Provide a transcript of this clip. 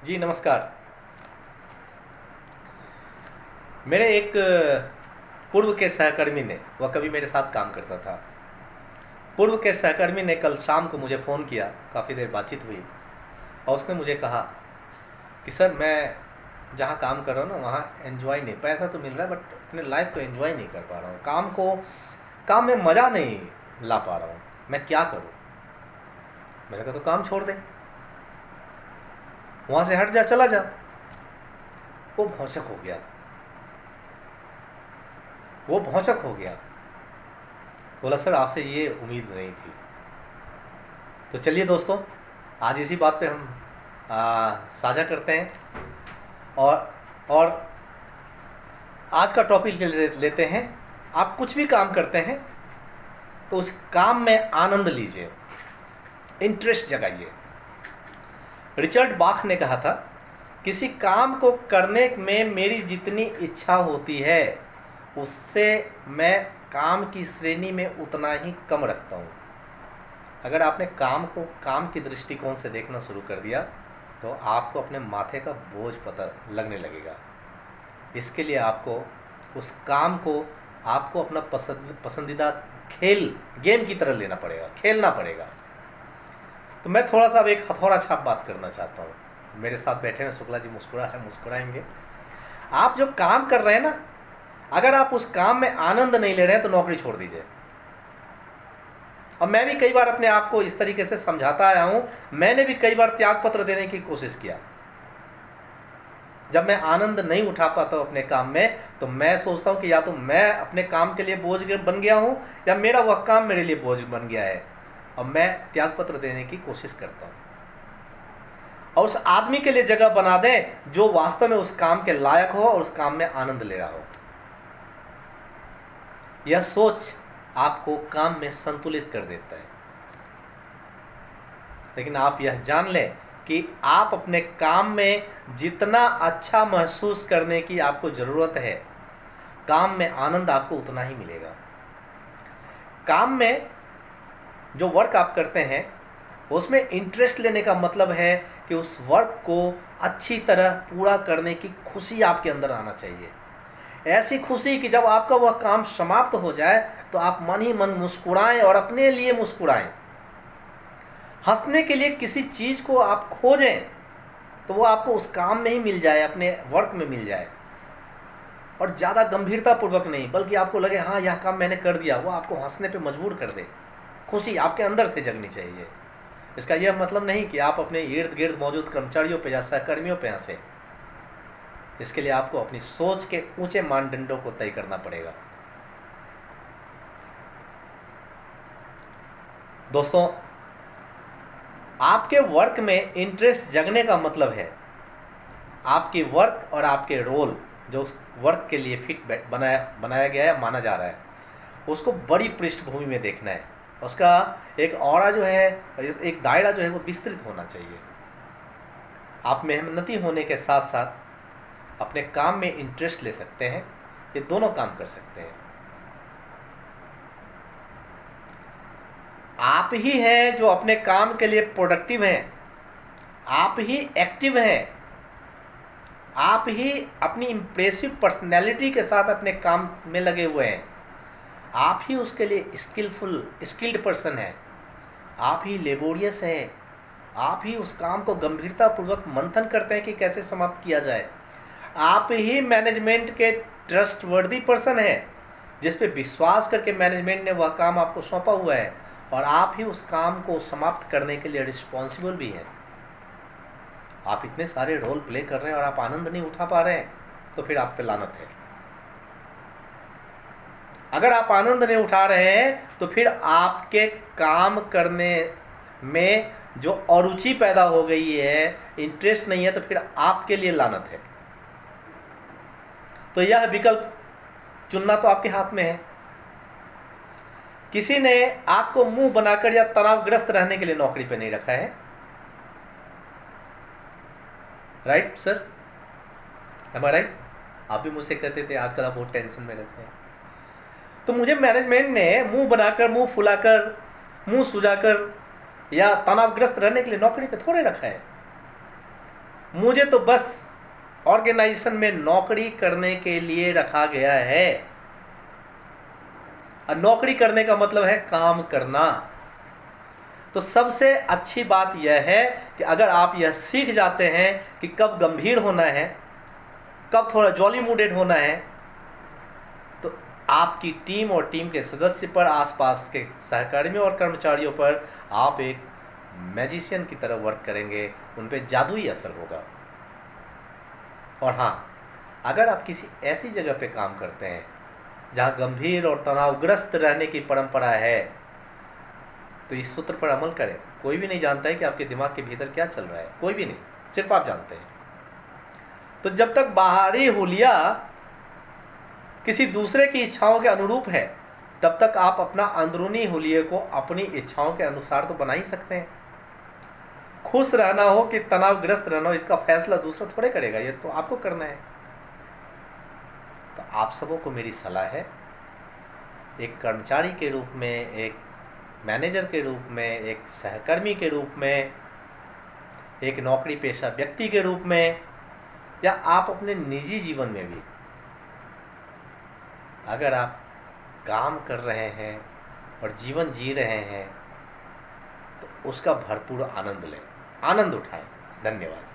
जी नमस्कार। मेरे एक पूर्व के सहकर्मी ने, वह कभी मेरे साथ काम करता था। पूर्व के सहकर्मी ने कल शाम को मुझे फ़ोन किया, काफ़ी देर बातचीत हुई और उसने मुझे कहा कि सर मैं जहाँ काम कर रहा हूँ ना वहाँ एंजॉय नहीं, पैसा तो मिल रहा है बट अपने लाइफ को एंजॉय नहीं कर पा रहा हूँ, काम में मज़ा नहीं ला पा रहा हूँ, मैं क्या करूँ। मैंने कहा तो काम छोड़ दे, वहाँ से हट जा, चला जा। वो भौचक हो गया, वो भौचक हो गया। बोला सर आपसे ये उम्मीद नहीं थी। तो चलिए दोस्तों, आज इसी बात पे हम साझा करते हैं और और आज का टॉपिक लेते हैं। आप कुछ भी काम करते हैं तो उस काम में आनंद लीजिए, इंटरेस्ट जगाइए। रिचर्ड बाख ने कहा था, किसी काम को करने में मेरी जितनी इच्छा होती है उससे मैं काम की श्रेणी में उतना ही कम रखता हूँ। अगर आपने काम को काम की दृष्टिकोण से देखना शुरू कर दिया तो आपको अपने माथे का बोझ पता लगने लगेगा। इसके लिए आपको उस काम को आपको अपना पसंदीदा गेम की तरह लेना पड़ेगा, खेलना पड़ेगा। तो मैं थोड़ा सा अब एक हथौड़ा छाप बात करना चाहता हूँ। मेरे साथ बैठे हैं शुक्ला जी, मुस्कुराएंगे। आप जो काम कर रहे हैं ना, अगर आप उस काम में आनंद नहीं ले रहे हैं तो नौकरी छोड़ दीजिए। और मैं भी कई बार अपने आप को इस तरीके से समझाता आया हूं, मैंने भी कई बार त्याग पत्र देने की कोशिश किया। जब मैं आनंद नहीं उठा पाता हूं अपने काम में तो मैं सोचता हूं कि या तो मैं अपने काम के लिए बोझ बन गया हूं या मेरा वह काम मेरे लिए बोझ बन गया है, और मैं त्याग पत्र देने की कोशिश करता हूं। और उस आदमी के लिए जगह बना दें जो वास्तव में उस काम के लायक हो और उस काम में आनंद ले रहा हो। यह सोच आपको काम में संतुलित कर देता है। लेकिन आप यह जान लें कि आप अपने काम में जितना अच्छा महसूस करने की आपको ज़रूरत है, काम में आनंद आपको उतना ही मिलेगा। काम में जो वर्क आप करते हैं उसमें इंटरेस्ट लेने का मतलब है कि उस वर्क को अच्छी तरह पूरा करने की खुशी आपके अंदर आना चाहिए। ऐसी खुशी कि जब आपका वह काम समाप्त हो जाए तो आप मन ही मन मुस्कुराएं और अपने लिए मुस्कुराएं। हंसने के लिए किसी चीज़ को आप खोजें तो वो आपको उस काम में ही मिल जाए, अपने वर्क में मिल जाए। और ज़्यादा गंभीरतापूर्वक नहीं, बल्कि आपको लगे हाँ यह काम मैंने कर दिया, वो आपको हंसने पे मजबूर कर दे। खुशी आपके अंदर से जगनी चाहिए। इसका यह मतलब नहीं कि आप अपने इर्द गिर्द मौजूद कर्मचारियों पे या सहकर्मियों पे हंसे। इसके लिए आपको अपनी सोच के ऊंचे मानदंडों को तय करना पड़ेगा। दोस्तों, आपके वर्क में इंटरेस्ट जगने का मतलब है आपके वर्क और आपके रोल जो उस वर्क के लिए फिट बनाया गया है, माना जा रहा है, उसको बड़ी पृष्ठभूमि में देखना है। उसका एक ऑरा जो है, एक दायरा जो है वो विस्तृत होना चाहिए। आप मेहनती होने के साथ साथ अपने काम में इंटरेस्ट ले सकते हैं, ये दोनों काम कर सकते हैं। आप ही हैं जो अपने काम के लिए प्रोडक्टिव हैं, आप ही एक्टिव हैं, आप ही अपनी इम्प्रेसिव पर्सनैलिटी के साथ अपने काम में लगे हुए हैं, आप ही उसके लिए स्किल्ड पर्सन है, आप ही लेबोरियस हैं, आप ही उस काम को गंभीरतापूर्वक मंथन करते हैं कि कैसे समाप्त किया जाए, आप ही मैनेजमेंट के ट्रस्टवर्दी पर्सन है जिस पे विश्वास करके मैनेजमेंट ने वह काम आपको सौंपा हुआ है, और आप ही उस काम को समाप्त करने के लिए रिस्पॉन्सिबल भी हैं। आप इतने सारे रोल प्ले कर रहे हैं और आप आनंद नहीं उठा पा रहे हैं तो फिर आप पे लानत है। अगर आप आनंद नहीं उठा रहे हैं तो फिर आपके काम करने में जो अरुचि पैदा हो गई है, इंटरेस्ट नहीं है, तो फिर आपके लिए लानत है। तो यह विकल्प चुनना तो आपके हाथ में है। किसी ने आपको मुंह बनाकर या तनावग्रस्त रहने के लिए नौकरी पे नहीं रखा है। राइट सर, एम आई राइट? आप भी मुझसे कहते थे आजकल आप बहुत टेंशन में रहते हैं। तो मुझे मैनेजमेंट ने मुंह बनाकर, मुंह फुलाकर, मुंह सुजाकर या तनावग्रस्त रहने के लिए नौकरी पे थोड़े रखा है। मुझे तो बस ऑर्गेनाइजेशन में नौकरी करने के लिए रखा गया है। और नौकरी करने का मतलब है काम करना। तो सबसे अच्छी बात यह है कि अगर आप यह सीख जाते हैं कि कब गंभीर होना है, कब थोड़ा जॉली मूडेड होना है, तो आपकी टीम और टीम के सदस्य पर, आसपास के सहकर्मियों और कर्मचारियों पर आप एक मैजिशियन की तरह वर्क करेंगे, उन पर जादुई असर होगा। और हाँ, अगर आप किसी ऐसी जगह पे काम करते हैं जहां गंभीर और तनावग्रस्त रहने की परंपरा है, तो इस सूत्र पर अमल करें। कोई भी नहीं जानता है कि आपके दिमाग के भीतर क्या चल रहा है, कोई भी नहीं, सिर्फ आप जानते हैं। तो जब तक बाहरी हुलिया किसी दूसरे की इच्छाओं के अनुरूप है, तब तक आप अपना अंदरूनी हुलिये को अपनी इच्छाओं के अनुसार तो बना ही सकते हैं। खुश रहना हो कि तनावग्रस्त रहना हो, इसका फैसला दूसरा थोड़े करेगा, ये तो आपको करना है। तो आप सबों को मेरी सलाह है, एक कर्मचारी के रूप में, एक मैनेजर के रूप में, एक सहकर्मी के रूप में, एक नौकरी पेशा व्यक्ति के रूप में, या आप अपने निजी जीवन में भी, अगर आप काम कर रहे हैं और जीवन जी रहे हैं, तो उसका भरपूर आनंद लें, आनंद उठाएं। धन्यवाद।